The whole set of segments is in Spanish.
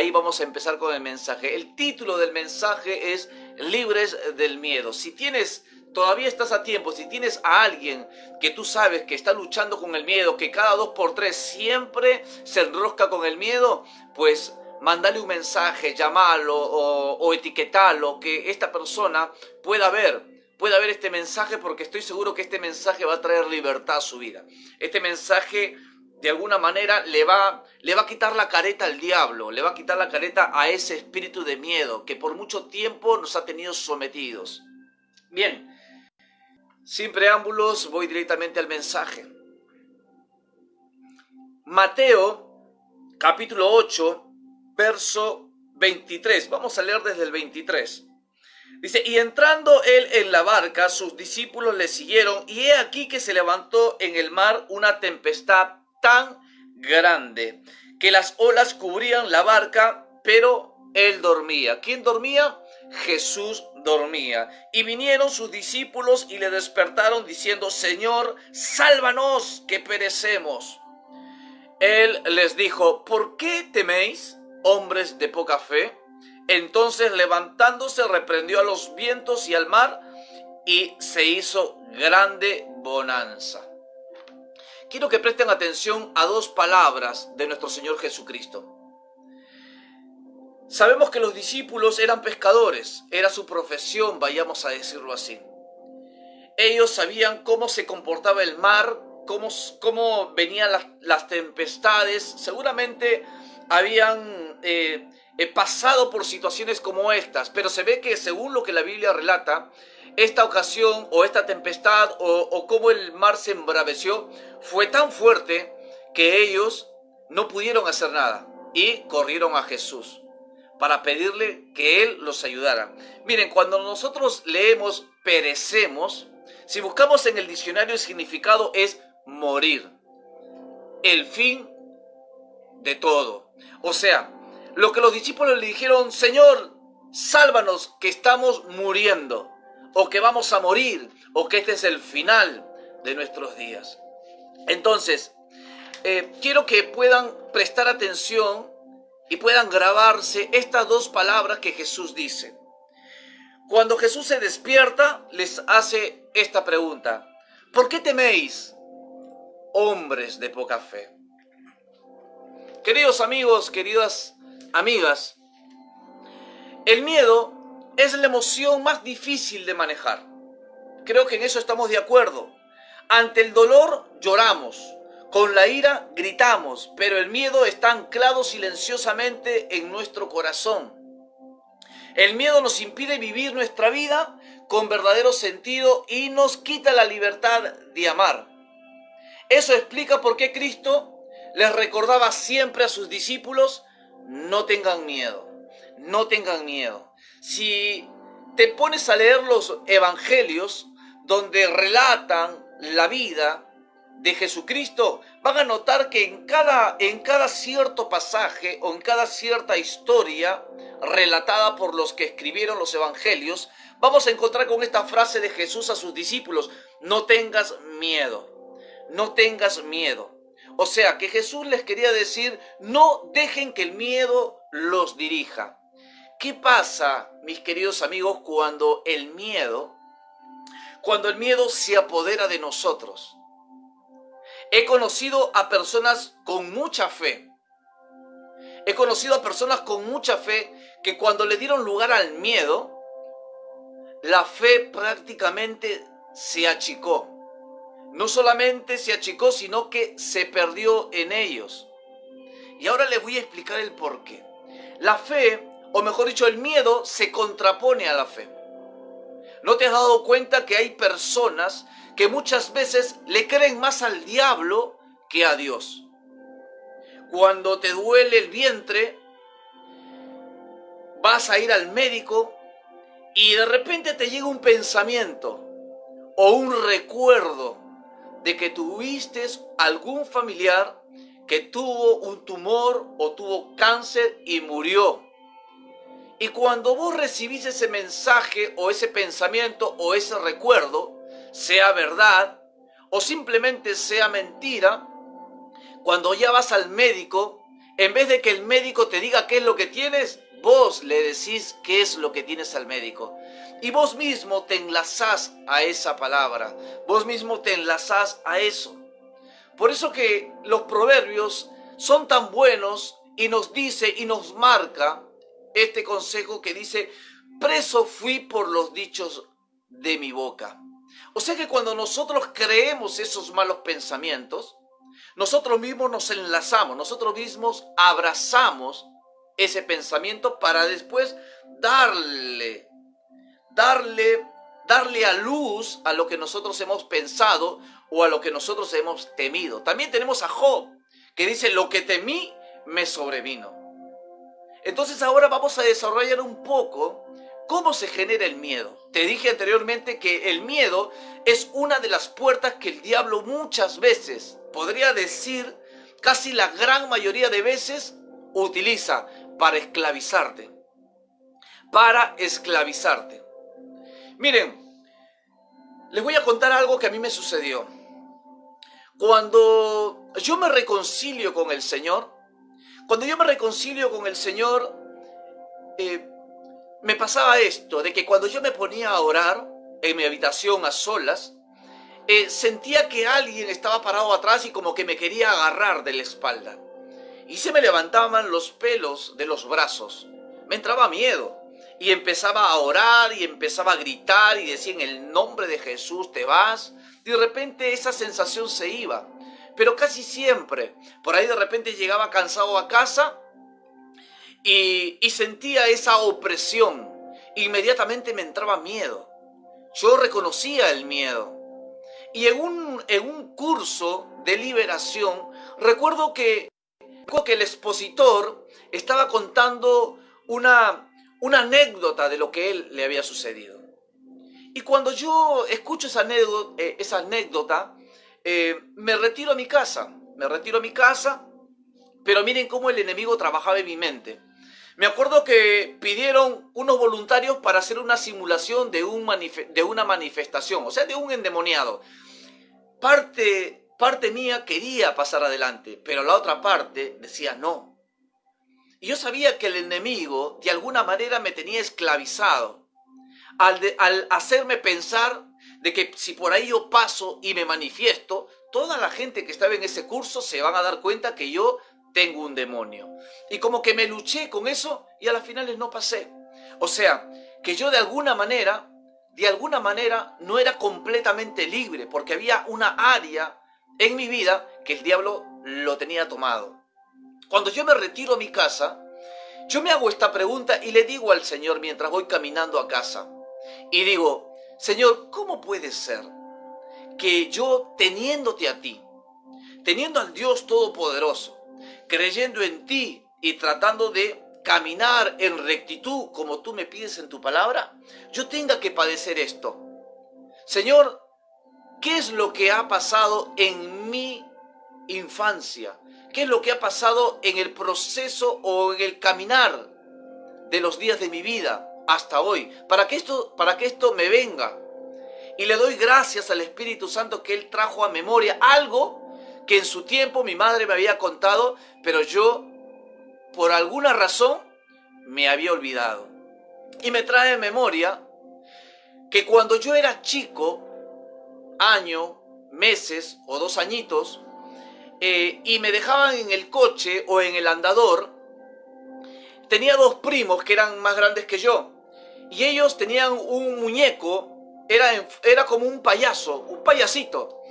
ahí vamos a empezar con el mensaje. El título del mensaje es Libres del Miedo. Si todavía estás a tiempo, si tienes a alguien que tú sabes que está luchando con el miedo, que cada 2 por 3 siempre se enrosca con el miedo, pues mándale un mensaje, llamalo o etiquetalo, que esta persona pueda ver este mensaje, porque estoy seguro que este mensaje va a traer libertad a su vida. Este mensaje de alguna manera le va a quitar la careta al diablo, le va a quitar la careta a ese espíritu de miedo que por mucho tiempo nos ha tenido sometidos. Bien, sin preámbulos voy directamente al mensaje. Mateo capítulo 8, verso 23. Vamos a leer desde el 23. Dice, y entrando él en la barca, sus discípulos le siguieron, y he aquí que se levantó en el mar una tempestad tan grande que las olas cubrían la barca, pero él dormía. ¿Quién dormía? Jesús dormía. Y vinieron sus discípulos y le despertaron diciendo, Señor, sálvanos, que perecemos. Él les dijo, ¿por qué teméis, hombres de poca fe? Entonces levantándose reprendió a los vientos y al mar, y se hizo grande bonanza. Quiero que presten atención a 2 palabras de nuestro Señor Jesucristo. Sabemos que los discípulos eran pescadores, era su profesión, vayamos a decirlo así. Ellos sabían cómo se comportaba el mar, cómo venían las tempestades. Seguramente habían pasado por situaciones como estas, pero se ve que según lo que la Biblia relata, esta ocasión o esta tempestad o cómo el mar se embraveció fue tan fuerte que ellos no pudieron hacer nada y corrieron a Jesús para pedirle que Él los ayudara. Miren, cuando nosotros leemos perecemos, si buscamos en el diccionario el significado es morir, el fin de todo. O sea, lo que los discípulos le dijeron, Señor, sálvanos que estamos muriendo, o que vamos a morir, o que este es el final de nuestros días. Entonces, quiero que puedan prestar atención y puedan grabarse estas 2 palabras que Jesús dice. Cuando Jesús se despierta, les hace esta pregunta, ¿por qué teméis, hombres de poca fe? Queridos amigos, queridas amigas, el miedo es la emoción más difícil de manejar. Creo que en eso estamos de acuerdo. Ante el dolor lloramos, con la ira gritamos, pero el miedo está anclado silenciosamente en nuestro corazón. El miedo nos impide vivir nuestra vida con verdadero sentido y nos quita la libertad de amar. Eso explica por qué Cristo les recordaba siempre a sus discípulos, no tengan miedo, no tengan miedo. Si te pones a leer los evangelios donde relatan la vida de Jesucristo, van a notar que en cada cierto pasaje o en cada cierta historia relatada por los que escribieron los evangelios, vamos a encontrar con esta frase de Jesús a sus discípulos, no tengas miedo, no tengas miedo. O sea, que Jesús les quería decir, no dejen que el miedo los dirija. ¿Qué pasa, mis queridos amigos, cuando el miedo se apodera de nosotros? He conocido a personas con mucha fe. Que cuando le dieron lugar al miedo, la fe prácticamente se achicó. No solamente se achicó, sino que se perdió en ellos. Y ahora les voy a explicar el porqué. La fe, o mejor dicho, el miedo se contrapone a la fe. ¿No te has dado cuenta que hay personas que muchas veces le creen más al diablo que a Dios? Cuando te duele el vientre, vas a ir al médico y de repente te llega un pensamiento o un recuerdo de que tuviste algún familiar que tuvo un tumor o tuvo cáncer y murió. Y cuando vos recibís ese mensaje o ese pensamiento o ese recuerdo, sea verdad o simplemente sea mentira, cuando ya vas al médico, En vez de que el médico te diga qué es lo que tienes, vos le decís qué es lo que tienes al médico. Y vos mismo te enlazás a esa palabra. Vos mismo te enlazás a eso. Por eso que los proverbios son tan buenos y nos dice y nos marca este consejo que dice: preso fui por los dichos de mi boca. O sea que cuando nosotros creemos esos malos pensamientos, nosotros mismos nos enlazamos, nosotros mismos abrazamos ese pensamiento para después darle a luz a lo que nosotros hemos pensado o a lo que nosotros hemos temido. También tenemos a Job, que dice: lo que temí me sobrevino. Entonces ahora vamos a desarrollar un poco cómo se genera el miedo. Te dije anteriormente que el miedo es una de las puertas que el diablo muchas veces, podría decir casi la gran mayoría de veces, utiliza para esclavizarte. Para esclavizarte. Miren, les voy a contar algo que a mí me sucedió. Cuando yo me reconcilio con el Señor, me pasaba esto, de que cuando yo me ponía a orar en mi habitación a solas, sentía que alguien estaba parado atrás y como que me quería agarrar de la espalda. Y se me levantaban los pelos de los brazos. Me entraba miedo. Y empezaba a orar y empezaba a gritar y decía: en el nombre de Jesús te vas. Y de repente esa sensación se iba. Pero casi siempre, por ahí de repente llegaba cansado a casa y sentía esa opresión. Inmediatamente me entraba miedo. Yo reconocía el miedo. Y en un curso de liberación, recuerdo que el expositor estaba contando una anécdota de lo que él le había sucedido. Y cuando yo escucho esa anécdota, me retiro a mi casa, pero miren cómo el enemigo trabajaba en mi mente. Me acuerdo que pidieron unos voluntarios para hacer una simulación de una manifestación, o sea, de un endemoniado. Parte mía quería pasar adelante, pero la otra parte decía no. Y yo sabía que el enemigo de alguna manera me tenía esclavizado al hacerme pensar de que si por ahí yo paso y me manifiesto, toda la gente que estaba en ese curso se van a dar cuenta que yo tengo un demonio. Y como que me luché con eso y a las finales no pasé. O sea, que yo de alguna manera no era completamente libre, porque había una área en mi vida que el diablo lo tenía tomado. Cuando yo me retiro a mi casa, yo me hago esta pregunta y le digo al Señor mientras voy caminando a casa. Y digo: Señor, ¿cómo puede ser que yo, teniéndote a ti, teniendo al Dios Todopoderoso, creyendo en ti y tratando de caminar en rectitud como tú me pides en tu palabra, yo tenga que padecer esto? Señor, ¿qué es lo que ha pasado en mi infancia? ¿Qué es lo que ha pasado en el proceso o en el caminar de los días de mi vida hasta hoy? Para que esto me venga. Y le doy gracias al Espíritu Santo que Él trajo a memoria algo que en su tiempo mi madre me había contado, pero yo, por alguna razón, me había olvidado. Y me trae en memoria que cuando yo era chico, año, meses o 2 añitos, y me dejaban en el coche o en el andador, tenía 2 primos que eran más grandes que yo. Y ellos tenían un muñeco, era como un payasito,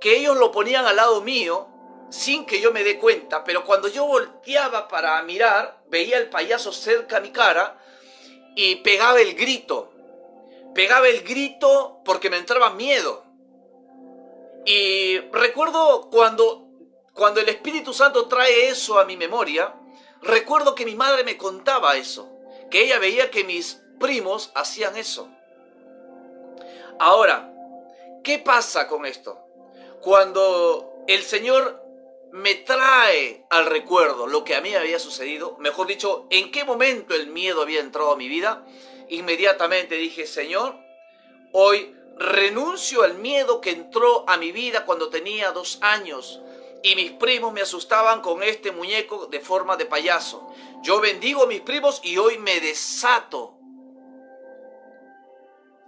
que ellos lo ponían al lado mío sin que yo me dé cuenta, pero cuando yo volteaba para mirar, veía el payaso cerca a mi cara y pegaba el grito porque me entraba miedo. Y recuerdo cuando el Espíritu Santo trae eso a mi memoria, recuerdo que mi madre me contaba eso, que ella veía que mis primos hacían eso. Ahora, ¿qué pasa con esto? Cuando el Señor me trae al recuerdo lo que a mí había sucedido, mejor dicho, en qué momento el miedo había entrado a mi vida, inmediatamente dije: Señor, hoy renuncio al miedo que entró a mi vida cuando tenía 2 años, y mis primos me asustaban con este muñeco de forma de payaso. Yo bendigo a mis primos y hoy me desato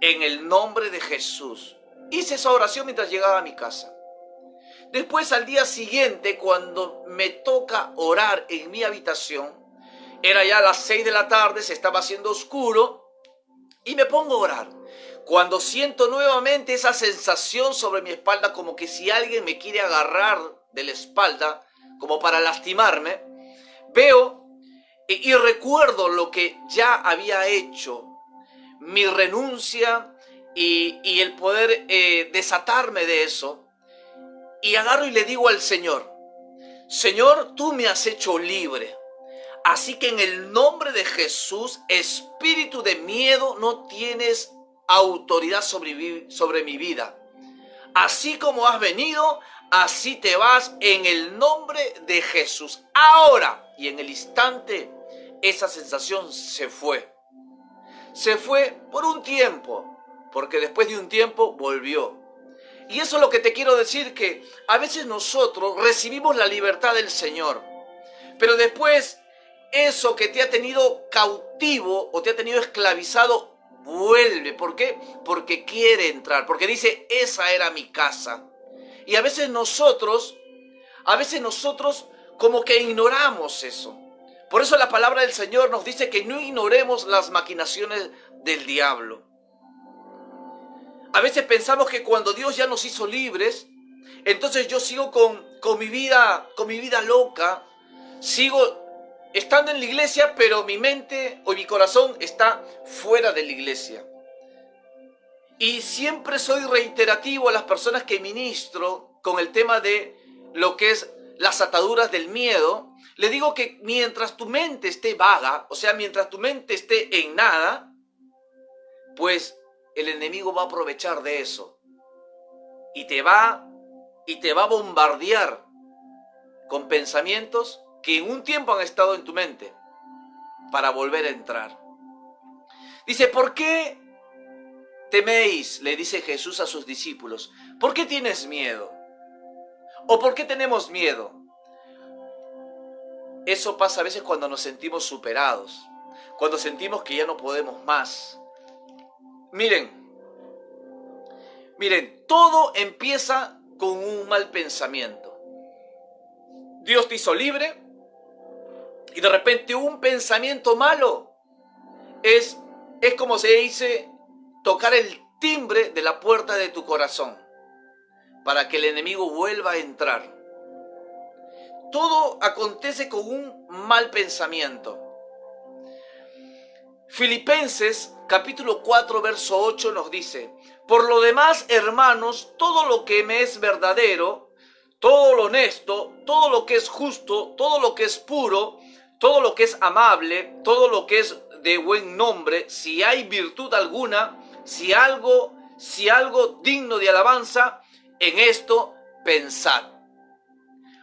en el nombre de Jesús. Hice esa oración mientras llegaba a mi casa. Después, al día siguiente, cuando me toca orar en mi habitación, era ya las 6 de la tarde, se estaba haciendo oscuro y me pongo a orar. Cuando siento nuevamente esa sensación sobre mi espalda, como que si alguien me quiere agarrar de la espalda, como para lastimarme, veo y recuerdo lo que ya había hecho, mi renuncia y el poder desatarme de eso. Y agarro y le digo al Señor, Señor, tú me has hecho libre. Así que en el nombre de Jesús, espíritu de miedo, no tienes autoridad sobre mi vida. Así como has venido, así te vas en el nombre de Jesús. Ahora, y en el instante, esa sensación se fue. Se fue por un tiempo, porque después de un tiempo volvió. Y eso es lo que te quiero decir, que a veces nosotros recibimos la libertad del Señor, pero después eso que te ha tenido cautivo o te ha tenido esclavizado vuelve. ¿Por qué? Porque quiere entrar, porque dice, esa era mi casa. Y a veces nosotros como que ignoramos eso. Por eso la palabra del Señor nos dice que no ignoremos las maquinaciones del diablo. A veces pensamos que cuando Dios ya nos hizo libres, entonces yo sigo con mi vida loca, sigo estando en la iglesia, pero mi mente o mi corazón está fuera de la iglesia. Y siempre soy reiterativo a las personas que ministro con el tema de lo que es las ataduras del miedo. Le digo que mientras tu mente esté vaga, o sea, mientras tu mente esté en nada, pues el enemigo va a aprovechar de eso y te va a bombardear con pensamientos que en un tiempo han estado en tu mente para volver a entrar. Dice, ¿por qué teméis? Le dice Jesús a sus discípulos. ¿Por qué tienes miedo? ¿O por qué tenemos miedo? Eso pasa a veces cuando nos sentimos superados, cuando sentimos que ya no podemos más. Miren, todo empieza con un mal pensamiento. Dios te hizo libre y de repente un pensamiento malo es como se dice, tocar el timbre de la puerta de tu corazón para que el enemigo vuelva a entrar. Todo acontece con un mal pensamiento. Filipenses capítulo 4 verso 8 nos dice, por lo demás, hermanos, todo lo que me es verdadero, todo lo honesto, todo lo que es justo, todo lo que es puro, todo lo que es amable, todo lo que es de buen nombre, si hay virtud alguna, si algo digno de alabanza, en esto pensad.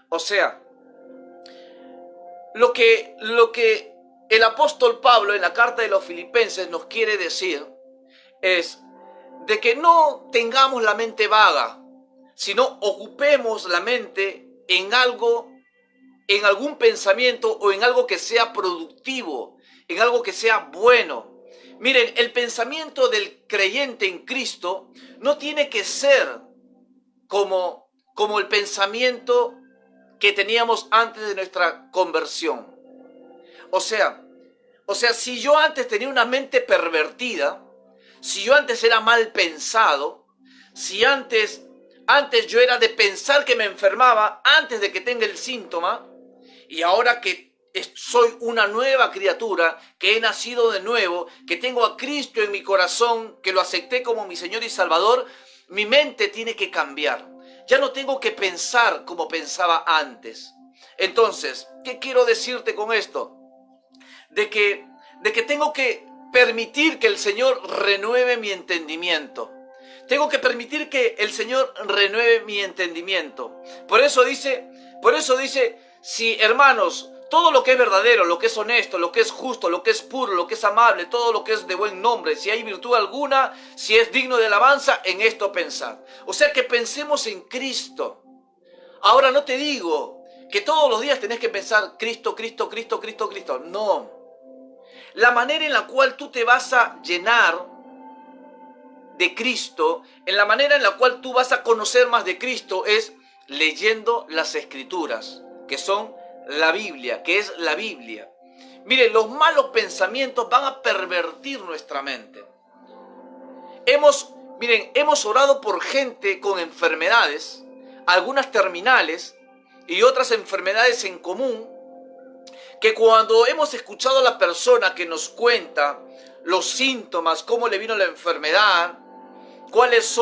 O sea, lo que el apóstol Pablo en la carta de los Filipenses nos quiere decir es de que no tengamos la mente vaga, sino ocupemos la mente en algo, en algún pensamiento o en algo que sea productivo, en algo que sea bueno. Miren, el pensamiento del creyente en Cristo no tiene que ser como el pensamiento que teníamos antes de nuestra conversión. O sea, si yo antes tenía una mente pervertida, si yo antes era mal pensado, si antes yo era de pensar que me enfermaba antes de que tenga el síntoma, y ahora que soy una nueva criatura, que he nacido de nuevo, que tengo a Cristo en mi corazón, que lo acepté como mi Señor y Salvador, mi mente tiene que cambiar. Ya no tengo que pensar como pensaba antes. Entonces, ¿qué quiero decirte con esto? De que tengo que permitir que el Señor renueve mi entendimiento. Tengo que permitir que el Señor renueve mi entendimiento. Por eso dice, si hermanos, todo lo que es verdadero, lo que es honesto, lo que es justo, lo que es puro, lo que es amable, todo lo que es de buen nombre, si hay virtud alguna, si es digno de alabanza, en esto pensad. O sea que pensemos en Cristo. Ahora no te digo que todos los días tenés que pensar Cristo, Cristo, Cristo, Cristo, Cristo. No. La manera en la cual tú te vas a llenar de Cristo, en la manera en la cual tú vas a conocer más de Cristo es leyendo las Escrituras, que son la Biblia, que es la Biblia. Miren, los malos pensamientos van a pervertir nuestra mente. Hemos orado por gente con enfermedades, algunas terminales y otras enfermedades en común, que cuando hemos escuchado a la persona que nos cuenta los síntomas, cómo le vino la enfermedad, cuál es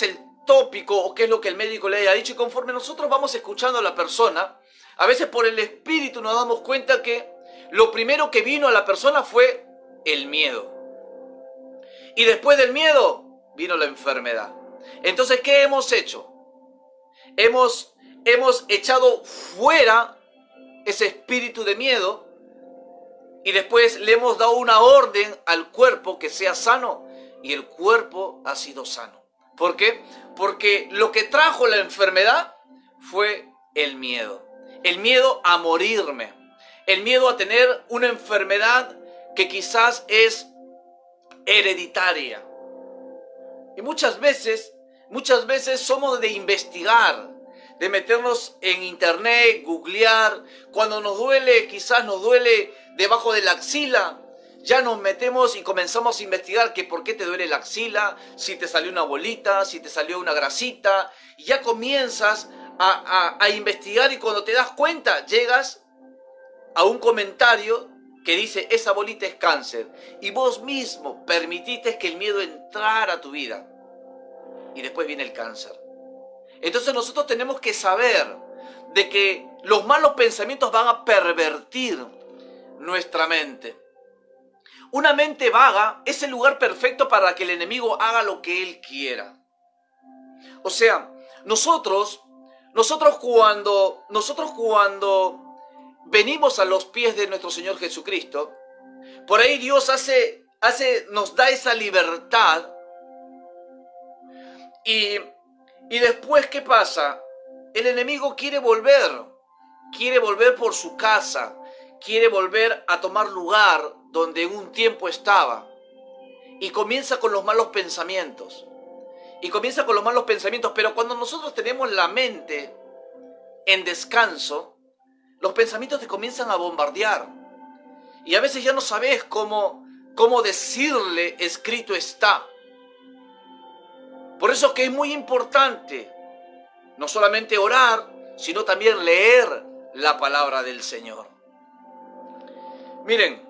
el tópico o qué es lo que el médico le haya dicho, y conforme nosotros vamos escuchando a la persona, a veces por el espíritu nos damos cuenta que lo primero que vino a la persona fue el miedo. Y después del miedo vino la enfermedad. Entonces, ¿qué hemos hecho? Hemos echado fuera ese espíritu de miedo y después le hemos dado una orden al cuerpo que sea sano, y el cuerpo ha sido sano. ¿Por qué? Porque lo que trajo la enfermedad fue el miedo a morirme, el miedo a tener una enfermedad que quizás es hereditaria. Y muchas veces somos de investigar, de meternos en internet, googlear. Cuando nos duele, quizás nos duele debajo de la axila, ya nos metemos y comenzamos a investigar que por qué te duele la axila, si te salió una bolita, si te salió una grasita, y ya comienzas a investigar, y cuando te das cuenta llegas a un comentario que dice esa bolita es cáncer, y vos mismo permitiste que el miedo entrara a tu vida, y después viene el cáncer. Entonces nosotros tenemos que saber de que los malos pensamientos van a pervertir nuestra mente. Una mente vaga es el lugar perfecto para que el enemigo haga lo que él quiera. O sea, nosotros cuando venimos a los pies de nuestro Señor Jesucristo, por ahí Dios nos da esa libertad, y después, ¿qué pasa? El enemigo quiere volver por su casa, quiere volver a tomar lugar donde en un tiempo estaba, y comienza con los malos pensamientos. Pero cuando nosotros tenemos la mente en descanso, los pensamientos te comienzan a bombardear, y a veces ya no sabes cómo decirle escrito está. Por eso que es muy importante no solamente orar, sino también leer la palabra del Señor. Miren,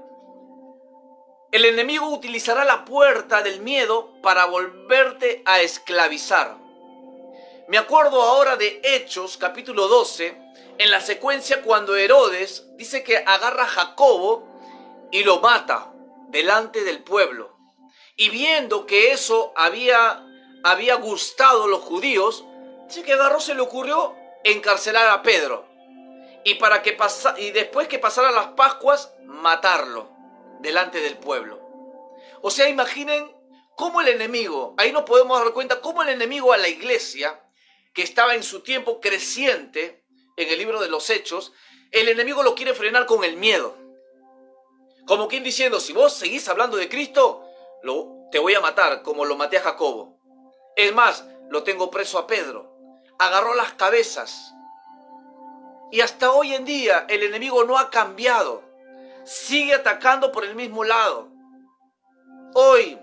el enemigo utilizará la puerta del miedo para volverte a esclavizar. Me acuerdo ahora de Hechos, capítulo 12, en la secuencia cuando Herodes dice que agarra a Jacobo y lo mata delante del pueblo. Y viendo que eso había gustado a los judíos, dice que agarró, se le ocurrió encarcelar a Pedro. Y después que pasaran las Pascuas, matarlo delante del pueblo. O sea, imaginen cómo el enemigo, ahí nos podemos dar cuenta cómo el enemigo a la iglesia, que estaba en su tiempo creciente, en el libro de los Hechos, el enemigo lo quiere frenar con el miedo. Como quien diciendo, si vos seguís hablando de Cristo, te voy a matar, como lo maté a Jacobo. Es más, lo tengo preso a Pedro. Agarró las cabezas. Y hasta hoy en día el enemigo no ha cambiado. Sigue atacando por el mismo lado. Hoy,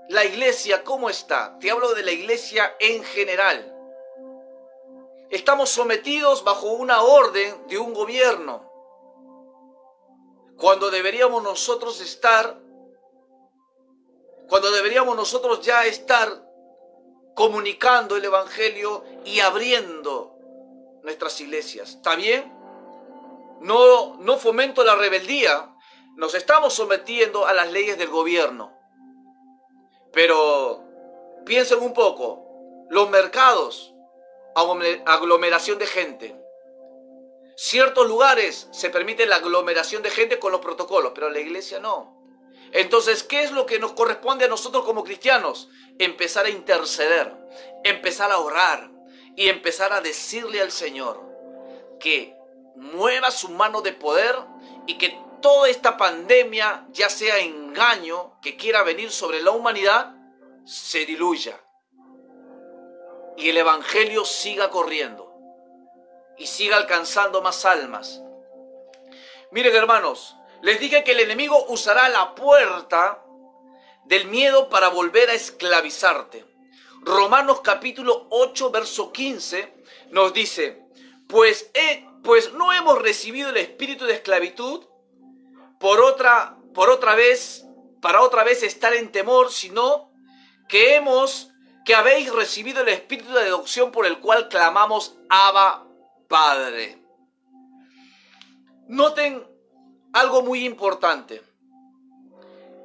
la iglesia, ¿cómo está? Te hablo de la iglesia en general. Estamos sometidos bajo una orden de un gobierno, cuando deberíamos nosotros ya estar comunicando el evangelio y abriendo nuestras iglesias. ¿Está bien? No fomento la rebeldía. Nos estamos sometiendo a las leyes del gobierno. Pero piensen un poco. Los mercados, aglomeración de gente. Ciertos lugares se permite la aglomeración de gente con los protocolos, pero la iglesia no. Entonces, ¿qué es lo que nos corresponde a nosotros como cristianos? Empezar a interceder, empezar a orar y empezar a decirle al Señor que mueva su mano de poder y que toda esta pandemia, ya sea engaño que quiera venir sobre la humanidad, se diluya y el evangelio siga corriendo y siga alcanzando más almas. Miren, hermanos, les dije que el enemigo usará la puerta del miedo para volver a esclavizarte. Romanos capítulo 8, verso 15 nos dice, pues no hemos recibido el espíritu de esclavitud para otra vez estar en temor, sino que habéis recibido el espíritu de adopción por el cual clamamos Abba, Padre. Noten algo muy importante,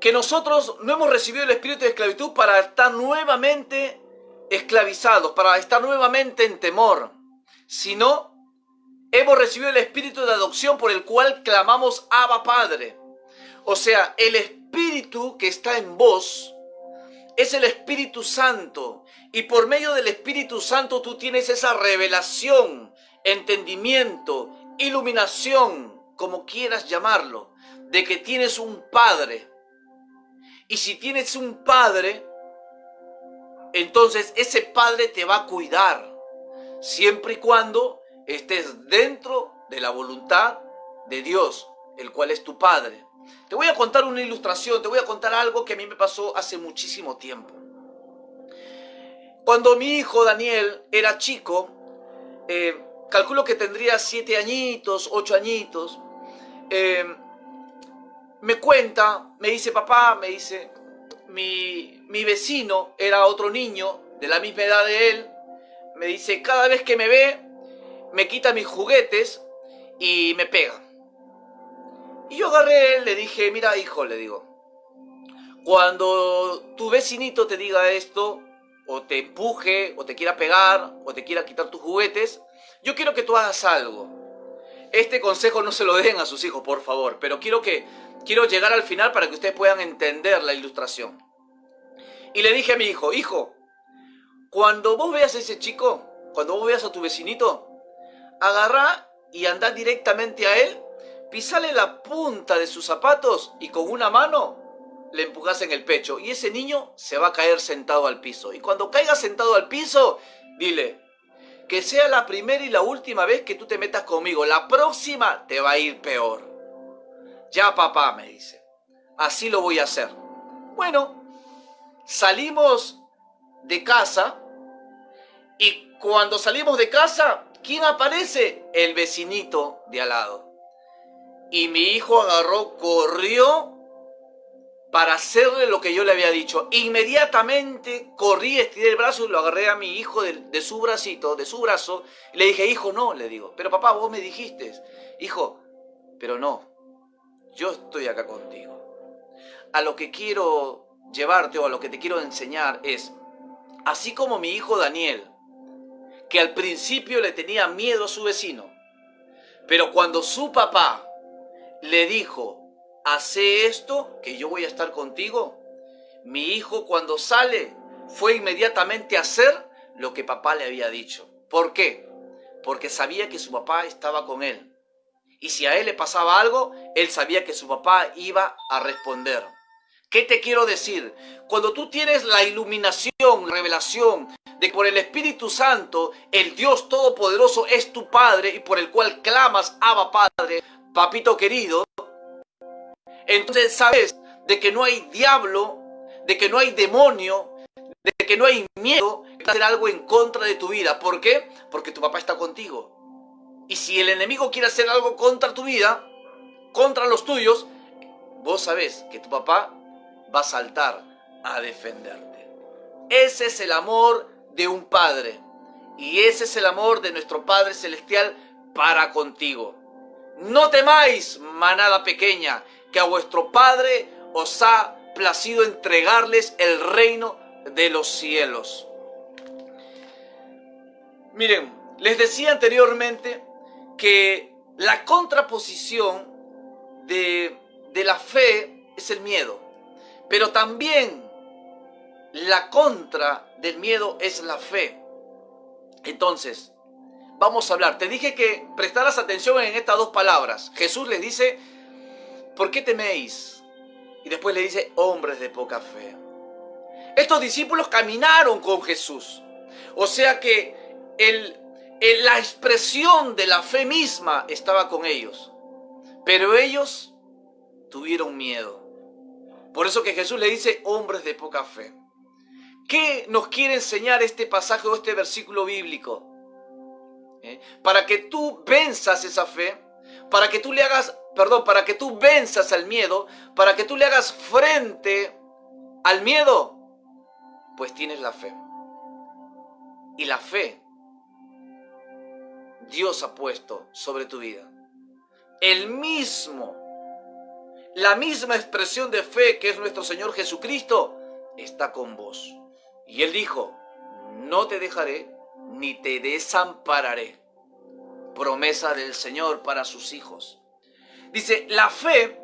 que nosotros no hemos recibido el espíritu de esclavitud para estar nuevamente esclavizados, para estar nuevamente en temor, sino hemos recibido el espíritu de adopción por el cual clamamos Abba, Padre. O sea, el espíritu que está en vos es el Espíritu Santo, y por medio del Espíritu Santo tú tienes esa revelación, entendimiento, iluminación, como quieras llamarlo, de que tienes un Padre. Y si tienes un Padre, entonces ese Padre te va a cuidar, siempre y cuando estés dentro de la voluntad de Dios, el cual es tu Padre. Te voy a contar una ilustración, te voy a contar algo que a mí me pasó hace muchísimo tiempo. Cuando mi hijo Daniel era chico, calculo que tendría 7 añitos, 8 añitos, me dice, papá, mi vecino era otro niño de la misma edad de él, me dice, cada vez que me ve, me quita mis juguetes y me pega. Y yo agarré, le dije, mira hijo, le digo, cuando tu vecinito te diga esto, o te empuje, o te quiera pegar, o te quiera quitar tus juguetes, yo quiero que tú hagas algo. Este consejo no se lo den a sus hijos, por favor, pero quiero llegar al final para que ustedes puedan entender la ilustración. Y le dije a mi hijo, hijo, cuando vos veas a ese chico, cuando vos veas a tu vecinito, agarrá y andá directamente a él, pisale la punta de sus zapatos y con una mano le empujás en el pecho. Y ese niño se va a caer sentado al piso. Y cuando caiga sentado al piso, dile, que sea la primera y la última vez que tú te metas conmigo. La próxima te va a ir peor. Ya papá, me dice, así lo voy a hacer. Bueno, salimos de casa y cuando salimos de casa, ¿quién aparece? El vecinito de al lado. Y mi hijo agarró, corrió para hacerle lo que yo le había dicho. Inmediatamente corrí, estiré el brazo y lo agarré a mi hijo de su bracito, de su brazo. Y le dije, hijo, no, le digo. Pero papá, vos me dijiste. Hijo, pero no, yo estoy acá contigo. A lo que quiero llevarte o a lo que te quiero enseñar es, así como mi hijo Daniel, que al principio le tenía miedo a su vecino, pero cuando su papá le dijo, hace esto, que yo voy a estar contigo, mi hijo cuando sale fue inmediatamente a hacer lo que papá le había dicho. ¿Por qué? Porque sabía que su papá estaba con él. Y si a él le pasaba algo, él sabía que su papá iba a responder. ¿Qué te quiero decir? Cuando tú tienes la iluminación, la revelación de que por el Espíritu Santo, el Dios Todopoderoso es tu Padre y por el cual clamas, Abba Padre, papito querido, entonces sabes de que no hay diablo, de que no hay demonio, de que no hay miedo de hacer algo en contra de tu vida. ¿Por qué? Porque tu papá está contigo. Y si el enemigo quiere hacer algo contra tu vida, contra los tuyos, vos sabés que tu papá va a saltar a defenderte. Ese es el amor de un padre. Y ese es el amor de nuestro Padre Celestial para contigo. No temáis, manada pequeña, que a vuestro Padre os ha placido entregarles el reino de los cielos. Miren, les decía anteriormente que la contraposición de la fe es el miedo, pero también la contra del miedo es la fe. Entonces, vamos a hablar. Te dije que prestaras atención en estas dos palabras. Jesús les dice, ¿por qué teméis? Y después le dice, hombres de poca fe. Estos discípulos caminaron con Jesús. O sea que la expresión de la fe misma estaba con ellos. Pero ellos tuvieron miedo. Por eso que Jesús le dice, hombres de poca fe. ¿Qué nos quiere enseñar este pasaje o este versículo bíblico? Para que tú venzas esa fe, para que tú venzas al miedo, para que tú le hagas frente al miedo, pues tienes la fe. Y la fe Dios ha puesto sobre tu vida. La misma expresión de fe que es nuestro Señor Jesucristo está con vos. Y Él dijo, no te dejaré ni te desampararé. Promesa del Señor para sus hijos. Dice, la fe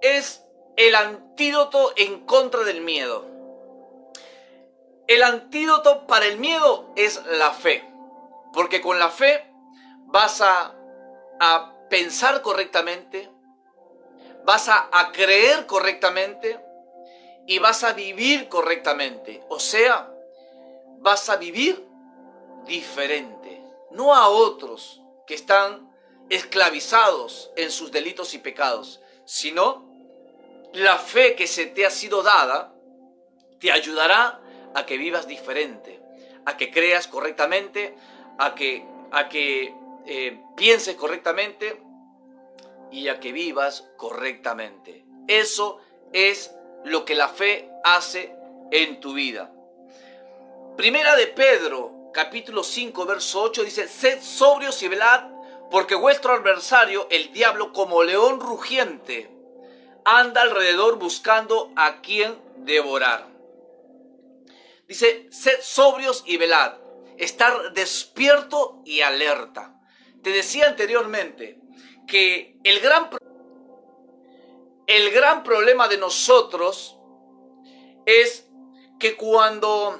es el antídoto en contra del miedo. El antídoto para el miedo es la fe. Porque con la fe vas a pensar correctamente, vas a creer correctamente y vas a vivir correctamente. O sea, vas a vivir diferente. No a otros que están esclavizados en sus delitos y pecados, sino la fe que se te ha sido dada te ayudará a que vivas diferente, a que creas correctamente, a que pienses correctamente y a que vivas correctamente. Eso es lo que la fe hace en tu vida. Primera de Pedro, capítulo 5, verso 8, dice, sed sobrios y velad, porque vuestro adversario, el diablo, como león rugiente, anda alrededor buscando a quien devorar. Dice, sed sobrios y velad, estar despierto y alerta. Te decía anteriormente que el gran problema de nosotros es que cuando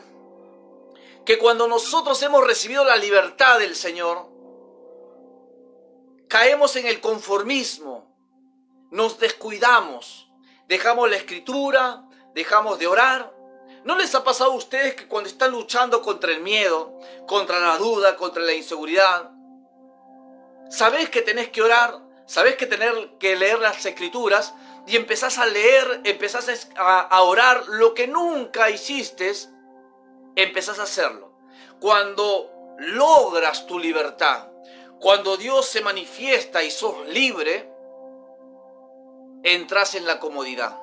nosotros hemos recibido la libertad del Señor, caemos en el conformismo, nos descuidamos, dejamos la escritura, dejamos de orar. ¿No les ha pasado a ustedes que cuando están luchando contra el miedo, contra la duda, contra la inseguridad, sabés que tenés que orar, sabés que tenés que leer las escrituras y empezás a leer, empezás a orar lo que nunca hiciste, empezás a hacerlo? Cuando logras tu libertad, cuando Dios se manifiesta y sos libre, entras en la comodidad.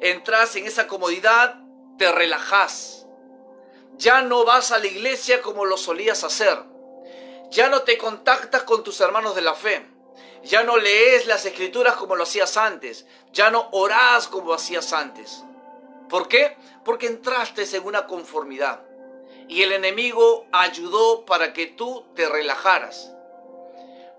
Entras en esa comodidad, te relajás. Ya no vas a la iglesia como lo solías hacer. Ya no te contactas con tus hermanos de la fe. Ya no lees las escrituras como lo hacías antes. Ya no orás como hacías antes. ¿Por qué? Porque entraste en una conformidad. Y el enemigo ayudó para que tú te relajaras.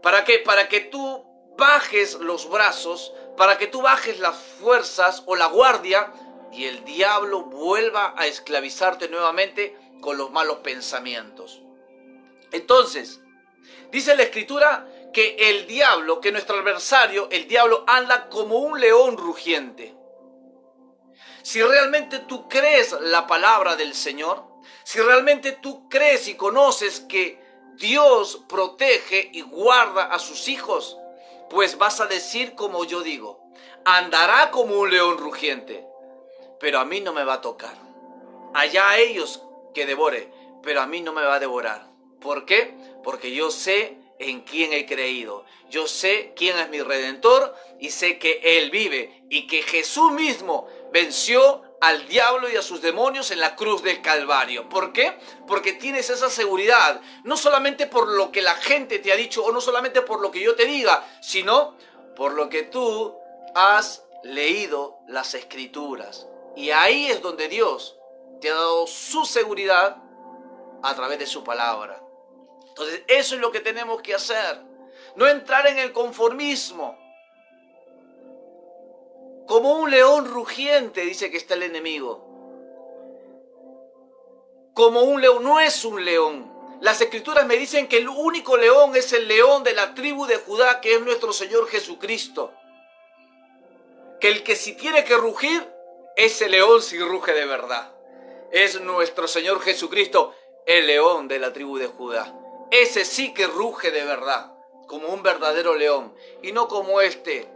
¿Para qué? Para que tú bajes los brazos, para que tú bajes las fuerzas o la guardia y el diablo vuelva a esclavizarte nuevamente con los malos pensamientos. Entonces, dice la escritura que el diablo, que nuestro adversario, el diablo, anda como un león rugiente. Si realmente tú crees la palabra del Señor, si realmente tú crees y conoces que Dios protege y guarda a sus hijos, pues vas a decir como yo digo, andará como un león rugiente, pero a mí no me va a tocar. Allá a ellos que devore, pero a mí no me va a devorar. ¿Por qué? Porque yo sé en quién he creído. Yo sé quién es mi Redentor y sé que Él vive y que Jesús mismo venció al diablo y a sus demonios en la cruz del Calvario. ¿Por qué? Porque tienes esa seguridad, no solamente por lo que la gente te ha dicho o no solamente por lo que yo te diga, sino por lo que tú has leído las escrituras. Y ahí es donde Dios te ha dado su seguridad a través de su palabra. Entonces eso es lo que tenemos que hacer. No entrar en el conformismo. Como un león rugiente dice que está el enemigo. Como un león, no es un león. Las Escrituras me dicen que el único león es el león de la tribu de Judá, que es nuestro Señor Jesucristo. Que el que si tiene que rugir, ese león sí ruge de verdad. Es nuestro Señor Jesucristo, el león de la tribu de Judá. Ese sí que ruge de verdad, como un verdadero león, y no como este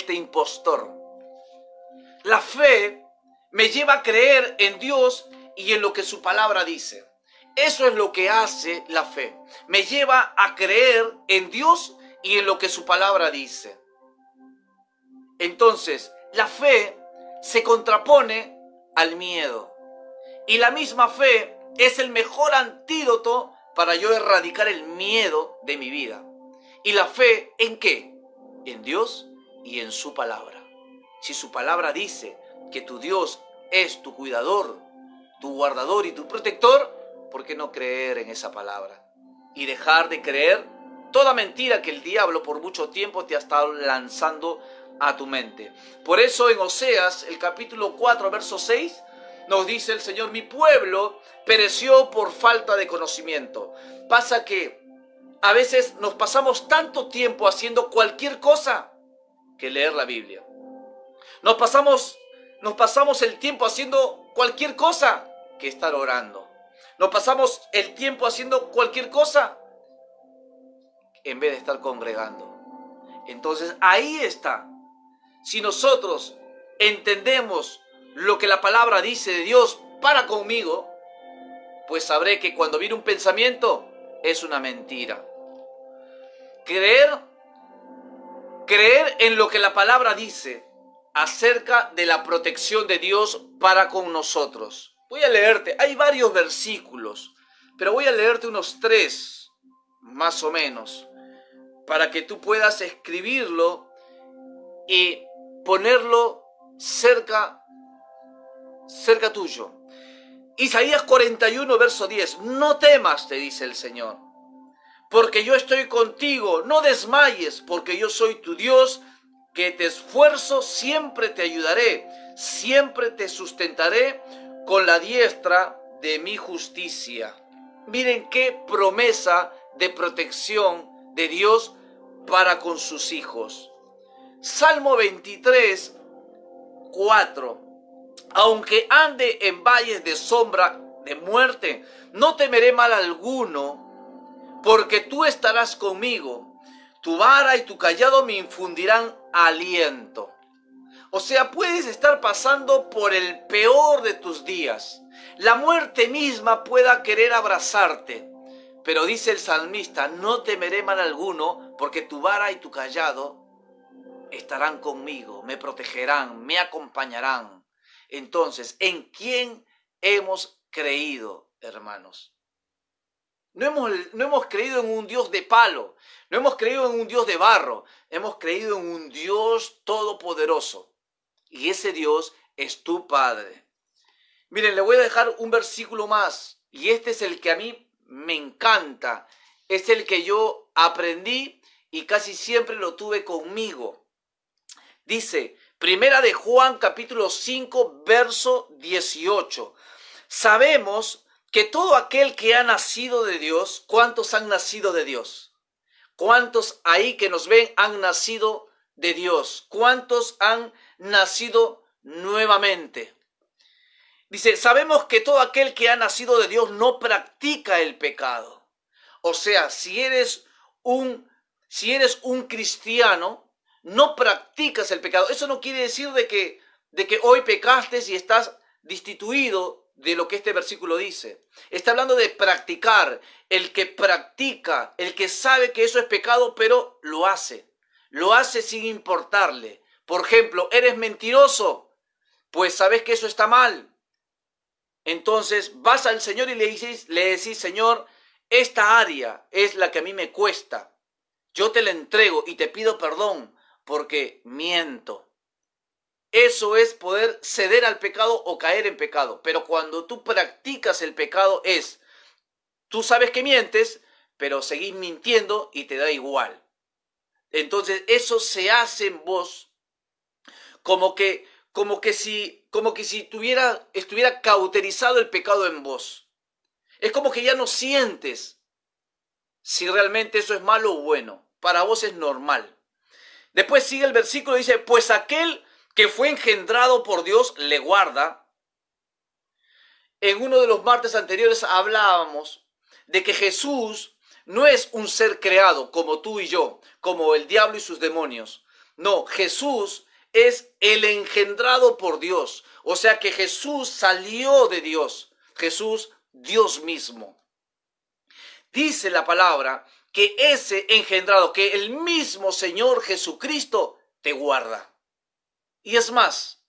impostor. La fe me lleva a creer en Dios y en lo que su palabra dice. Eso es lo que hace la fe. Me lleva a creer en Dios y en lo que su palabra dice. Entonces, la fe se contrapone al miedo. Y la misma fe es el mejor antídoto para yo erradicar el miedo de mi vida. ¿Y la fe en qué? En Dios y en su palabra. Si su palabra dice que tu Dios es tu cuidador, tu guardador y tu protector, ¿por qué no creer en esa palabra? Y dejar de creer toda mentira que el diablo por mucho tiempo te ha estado lanzando a tu mente. Por eso en Oseas, el capítulo 4, verso 6, nos dice el Señor: mi pueblo pereció por falta de conocimiento. Pasa que a veces nos pasamos tanto tiempo haciendo cualquier cosa que leer la Biblia. Nos pasamos el tiempo haciendo cualquier cosa que estar orando. Nos pasamos el tiempo haciendo cualquier cosa en vez de estar congregando. Entonces ahí está. Si nosotros entendemos lo que la palabra dice de Dios para conmigo, pues sabré que cuando viene un pensamiento es una mentira. Creer en lo que la palabra dice acerca de la protección de Dios para con nosotros. Voy a leerte, hay varios versículos, pero voy a leerte unos 3, más o menos, para que tú puedas escribirlo y ponerlo cerca tuyo. Isaías 41, verso 10. No temas, te dice el Señor, porque yo estoy contigo. No desmayes, porque yo soy tu Dios, que te esfuerzo, siempre te ayudaré, siempre te sustentaré con la diestra de mi justicia. Miren qué promesa de protección de Dios para con sus hijos. Salmo 23, 4. Aunque ande en valles de sombra de muerte, no temeré mal alguno, porque tú estarás conmigo. Tu vara y tu callado me infundirán aliento. O sea, puedes estar pasando por el peor de tus días. La muerte misma pueda querer abrazarte. Pero dice el salmista: no temeré mal alguno, porque tu vara y tu callado estarán conmigo, me protegerán, me acompañarán. Entonces, ¿en quién hemos creído, hermanos? No hemos creído en un Dios de palo, no hemos creído en un Dios de barro, hemos creído en un Dios todopoderoso. Y ese Dios es tu Padre. Miren, le voy a dejar un versículo más, y este es el que a mí me encanta, es el que yo aprendí y casi siempre lo tuve conmigo. Dice, Primera de Juan, capítulo 5, verso 18. Sabemos que todo aquel que ha nacido de Dios, ¿cuántos han nacido de Dios? ¿Cuántos ahí que nos ven han nacido de Dios? ¿Cuántos han nacido nuevamente? Dice, sabemos que todo aquel que ha nacido de Dios no practica el pecado. O sea, si eres un cristiano, no practicas el pecado. Eso no quiere decir de que hoy pecaste y estás destituido de lo que este versículo dice. Está hablando de practicar. El que practica, el que sabe que eso es pecado, pero lo hace sin importarle. Por ejemplo, eres mentiroso, pues sabes que eso está mal. Entonces vas al Señor y le decís, Señor, esta área es la que a mí me cuesta. Yo te la entrego y te pido perdón porque miento. Eso es poder ceder al pecado o caer en pecado. Pero cuando tú practicas el pecado tú sabes que mientes, pero seguís mintiendo y te da igual. Entonces eso se hace en vos como que si estuviera cauterizado el pecado en vos. Es como que ya no sientes si realmente eso es malo o bueno. Para vos es normal. Después sigue el versículo y dice, pues aquel que fue engendrado por Dios le guarda. En uno de los martes anteriores hablábamos de que Jesús no es un ser creado como tú y yo, como el diablo y sus demonios. No, Jesús es el engendrado por Dios. O sea que Jesús salió de Dios. Jesús, Dios mismo. Dice la palabra que ese engendrado, que el mismo Señor Jesucristo te guarda. Y es más,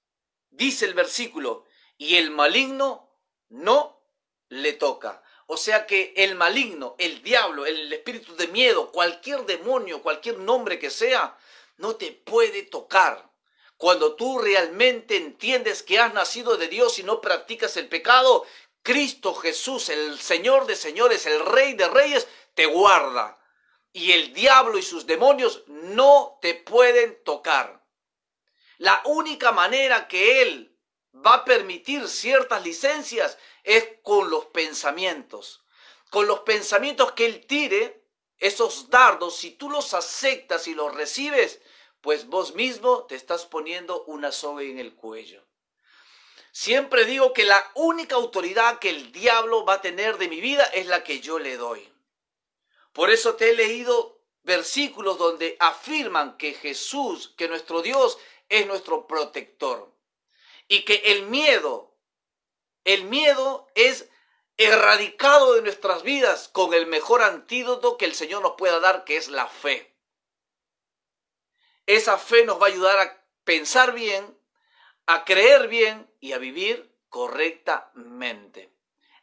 dice el versículo, y el maligno no le toca. O sea que el maligno, el diablo, el espíritu de miedo, cualquier demonio, cualquier nombre que sea, no te puede tocar. Cuando tú realmente entiendes que has nacido de Dios y no practicas el pecado, Cristo Jesús, el Señor de señores, el Rey de reyes, te guarda. Y el diablo y sus demonios no te pueden tocar. La única manera que Él va a permitir ciertas licencias es con los pensamientos. Con los pensamientos que Él tire, esos dardos, si tú los aceptas y los recibes, pues vos mismo te estás poniendo una soga en el cuello. Siempre digo que la única autoridad que el diablo va a tener de mi vida es la que yo le doy. Por eso te he leído versículos donde afirman que Jesús, que nuestro Dios es nuestro protector. Y que el miedo es erradicado de nuestras vidas con el mejor antídoto que el Señor nos pueda dar, que es la fe. Esa fe nos va a ayudar a pensar bien, a creer bien y a vivir correctamente.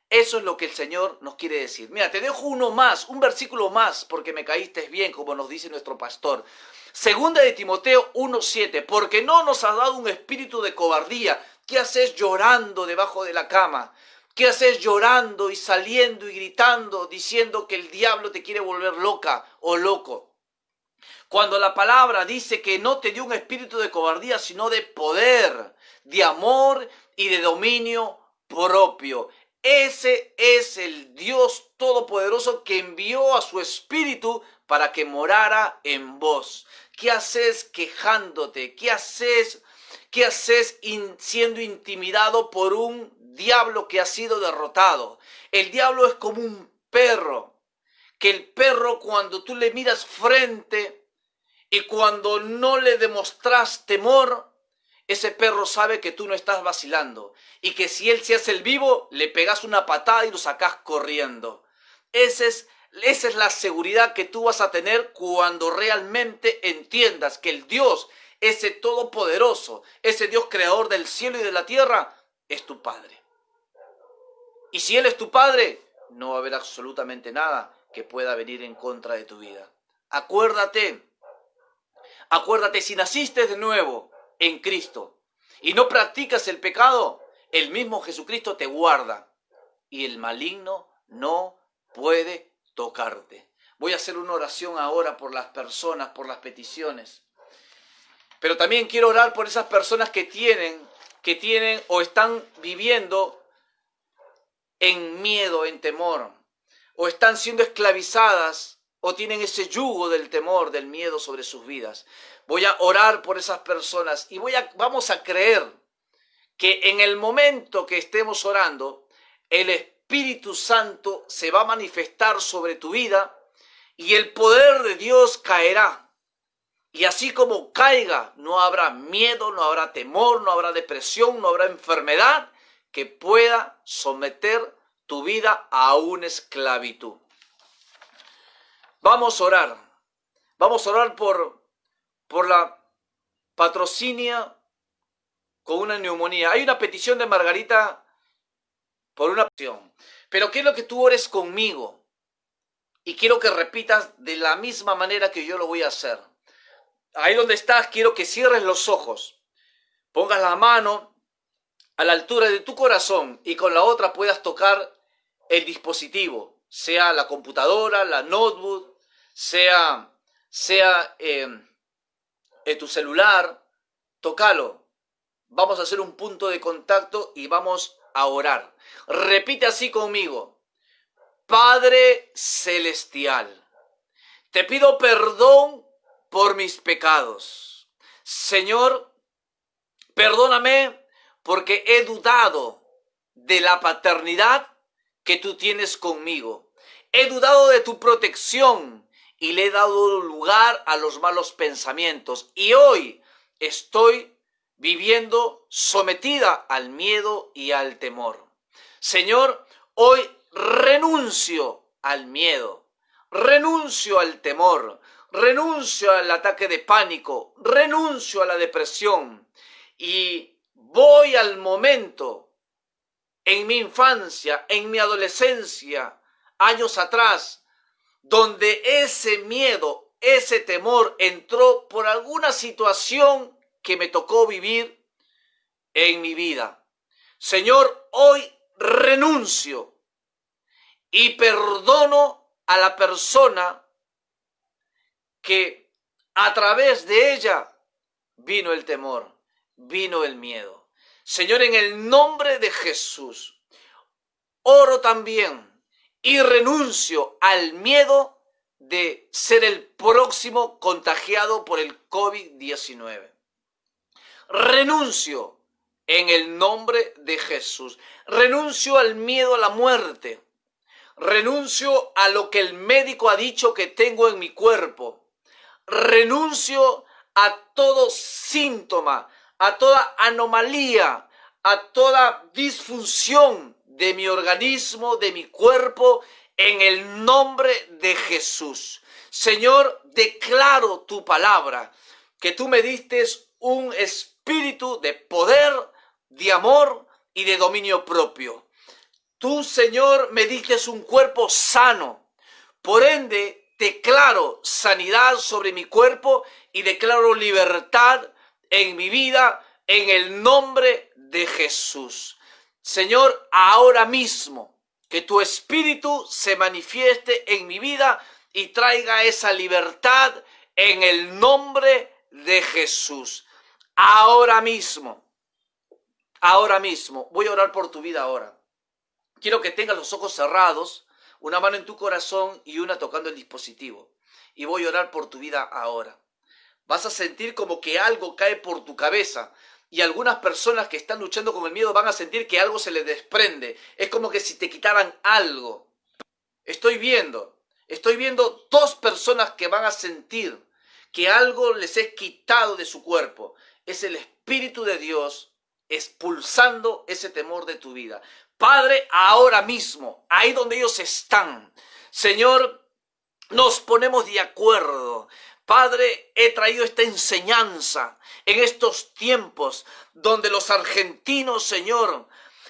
Eso es lo que el Señor nos quiere decir. Mira, te dejo uno más, un versículo más, porque me caíste bien, como nos dice nuestro pastor. Segunda de Timoteo 1:7, porque no nos has dado un espíritu de cobardía. ¿Qué haces llorando debajo de la cama? ¿Qué haces llorando y saliendo y gritando, diciendo que el diablo te quiere volver loca o loco? Cuando la palabra dice que no te dio un espíritu de cobardía, sino de poder, de amor y de dominio propio. Ese es el Dios Todopoderoso que envió a su Espíritu para que morara en vos. ¿Qué haces quejándote? ¿Qué haces siendo intimidado por un diablo que ha sido derrotado? El diablo es como un perro, que el perro cuando tú le miras frente y cuando no le demostras temor, ese perro sabe que tú no estás vacilando y que si él se hace el vivo, le pegas una patada y lo sacas corriendo. Esa es la seguridad que tú vas a tener cuando realmente entiendas que el Dios, ese todopoderoso, ese Dios creador del cielo y de la tierra, es tu Padre. Y si Él es tu Padre, no va a haber absolutamente nada que pueda venir en contra de tu vida. Acuérdate, si naciste de nuevo en Cristo y no practicas el pecado, el mismo Jesucristo te guarda y el maligno no puede tocarte. Voy a hacer una oración ahora por las personas, por las peticiones. Pero también quiero orar por esas personas que tienen o están viviendo en miedo, en temor, o están siendo esclavizadas o tienen ese yugo del temor, del miedo sobre sus vidas. Voy a orar por esas personas y vamos a creer que en el momento que estemos orando, el Espíritu Santo se va a manifestar sobre tu vida y el poder de Dios caerá. Y así como caiga, no habrá miedo, no habrá temor, no habrá depresión, no habrá enfermedad que pueda someter tu vida a una esclavitud. Vamos a orar. Vamos a orar por la patrocinia con una neumonía. Hay una petición de Margarita por una petición. Pero quiero que tú ores conmigo. Y quiero que repitas de la misma manera que yo lo voy a hacer. Ahí donde estás, quiero que cierres los ojos. Pongas la mano a la altura de tu corazón y con la otra puedas tocar el dispositivo. Sea la computadora, la notebook, sea tu celular. Tócalo. Vamos a hacer un punto de contacto y vamos a orar. Repite así conmigo. Padre Celestial, te pido perdón por mis pecados. Señor, perdóname porque he dudado de la paternidad que tú tienes conmigo. He dudado de tu protección y le he dado lugar a los malos pensamientos. Y hoy estoy viviendo sometida al miedo y al temor. Señor, hoy renuncio al miedo, renuncio al temor, renuncio al ataque de pánico, renuncio a la depresión y voy al momento en mi infancia, en mi adolescencia, años atrás, donde ese miedo, ese temor entró por alguna situación que me tocó vivir en mi vida. Señor, hoy renuncio y perdono a la persona que a través de ella vino el temor, vino el miedo. Señor, en el nombre de Jesús, oro también y renuncio al miedo de ser el próximo contagiado por el COVID-19. Renuncio en el nombre de Jesús. Renuncio al miedo a la muerte. Renuncio a lo que el médico ha dicho que tengo en mi cuerpo. Renuncio a todo síntoma, a toda anomalía, a toda disfunción de mi organismo, de mi cuerpo, en el nombre de Jesús. Señor, declaro tu palabra, que tú me diste un espíritu de poder, de amor y de dominio propio. Tú, Señor, me diste un cuerpo sano. Por ende, declaro sanidad sobre mi cuerpo y declaro libertad en mi vida en el nombre de Jesús. Señor, ahora mismo que tu espíritu se manifieste en mi vida y traiga esa libertad en el nombre de Jesús. Ahora mismo, voy a orar por tu vida ahora. Quiero que tengas los ojos cerrados, una mano en tu corazón y una tocando el dispositivo. Y voy a orar por tu vida ahora. Vas a sentir como que algo cae por tu cabeza. Y algunas personas que están luchando con el miedo van a sentir que algo se les desprende. Es como que si te quitaran algo. Estoy viendo 2 personas que van a sentir que algo les es quitado de su cuerpo. Es el Espíritu de Dios expulsando ese temor de tu vida. Padre, ahora mismo, ahí donde ellos están, Señor, nos ponemos de acuerdo. Padre, he traído esta enseñanza en estos tiempos donde los argentinos, Señor,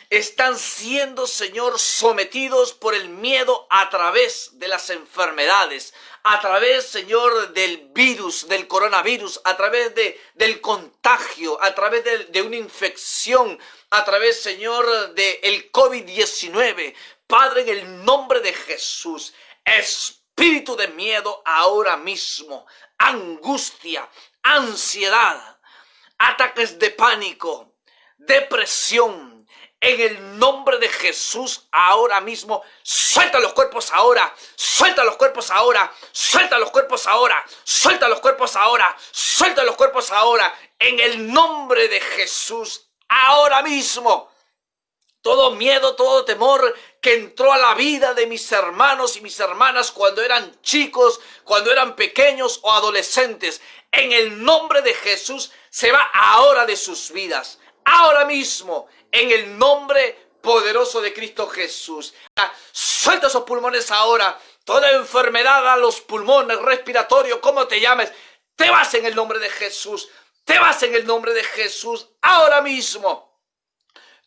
están siendo, Señor, sometidos por el miedo a través de las enfermedades, a través, Señor, del virus, del coronavirus, a través del contagio, a través de una infección, a través, Señor, del COVID-19. Padre, en el nombre de Jesús, espíritu de miedo ahora mismo, angustia, ansiedad, ataques de pánico, depresión, en el nombre de Jesús, ahora mismo, suelta los cuerpos ahora, suelta los cuerpos ahora, suelta los cuerpos ahora, suelta los cuerpos ahora, suelta los cuerpos ahora, en el nombre de Jesús, ahora mismo. Todo miedo, todo temor que entró a la vida de mis hermanos y mis hermanas cuando eran chicos, cuando eran pequeños o adolescentes, en el nombre de Jesús, se va ahora de sus vidas. Ahora mismo, en el nombre poderoso de Cristo Jesús. Suelta esos pulmones ahora. Toda enfermedad a los pulmones, respiratorio, como te llames, te vas en el nombre de Jesús. Te vas en el nombre de Jesús. Ahora mismo.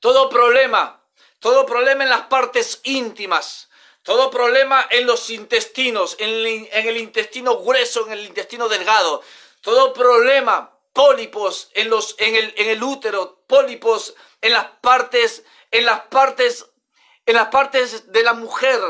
Todo problema en las partes íntimas. Todo problema en los intestinos, en el intestino grueso, en el intestino delgado. Todo problema, pólipos en el útero, pólipos en las partes de la mujer,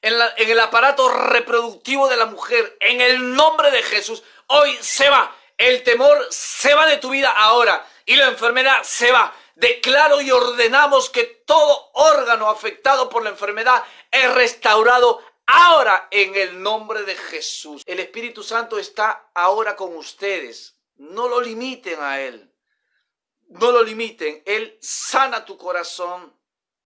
en el aparato reproductivo de la mujer, en el nombre de Jesús, hoy se va, el temor se va de tu vida ahora y la enfermedad se va. Declaro y ordenamos que todo órgano afectado por la enfermedad es restaurado ahora en el nombre de Jesús. El Espíritu Santo está ahora con ustedes. No lo limiten a Él. No lo limiten. Él sana tu corazón.